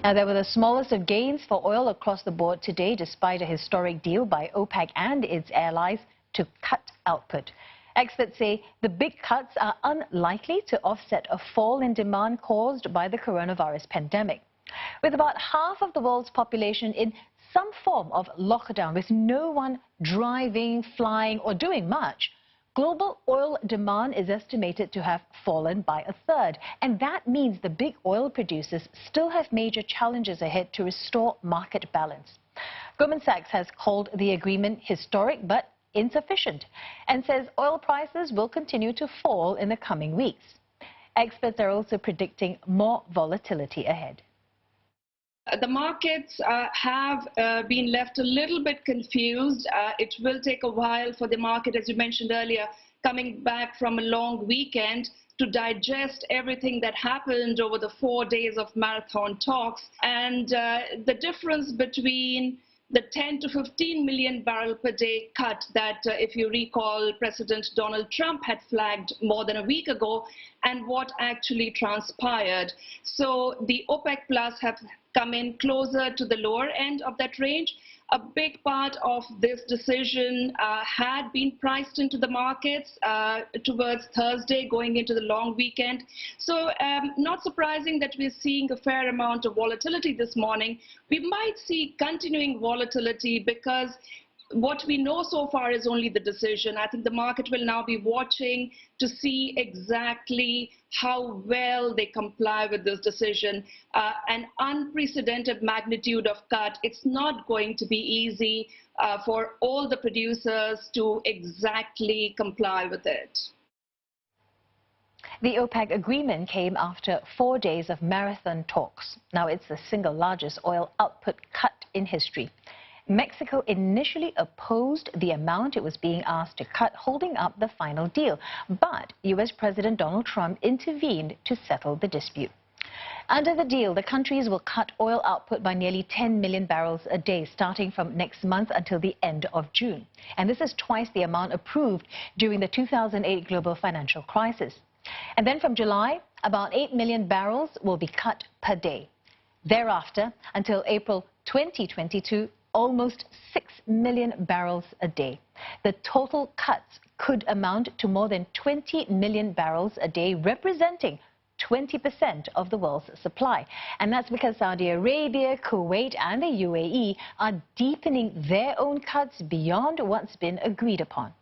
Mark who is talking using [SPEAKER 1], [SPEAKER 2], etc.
[SPEAKER 1] Now, there were the smallest of gains for oil across the board today, despite a historic deal by OPEC and its allies to cut output. Experts say the big cuts are unlikely to offset a fall in demand caused by the coronavirus pandemic. With about half of the world's population in some form of lockdown, with no one driving, flying, or doing much, global oil demand is estimated to have fallen by a third. And that means the big oil producers still have major challenges ahead to restore market balance. Goldman Sachs has called the agreement historic but insufficient and says oil prices will continue to fall in the coming weeks. Experts are also predicting more volatility ahead.
[SPEAKER 2] The markets have been left a little bit confused. It will take a while for the market, as you mentioned earlier, coming back from a long weekend to digest everything that happened over the 4 days of marathon talks. And the difference between the 10 to 15 million barrel per day cut that, if you recall, President Donald Trump had flagged more than a week ago, and what actually transpired. So the OPEC Plus have come in closer to the lower end of that range. A big part of this decision had been priced into the markets towards Thursday, going into the long weekend. So not surprising that we're seeing a fair amount of volatility this morning. We might see continuing volatility because what we know so far is only the decision. I think the market will now be watching to see exactly how well they comply with this decision. An unprecedented magnitude of cut. It's not going to be easy for all the producers to exactly comply with it.
[SPEAKER 1] The OPEC agreement came after 4 days of marathon talks. Now, it's the single largest oil output cut in history. Mexico initially opposed the amount it was being asked to cut, holding up the final deal. But U.S. President Donald Trump intervened to settle the dispute. Under the deal, the countries will cut oil output by nearly 10 million barrels a day, starting from next month until the end of June. And this is twice the amount approved during the 2008 global financial crisis. And then from July, about 8 million barrels will be cut per day. Thereafter, until April 2022, almost 6 million barrels a day. The total cuts could amount to more than 20 million barrels a day, representing 20% of the world's supply. And that's because Saudi Arabia, Kuwait and the UAE are deepening their own cuts beyond what's been agreed upon.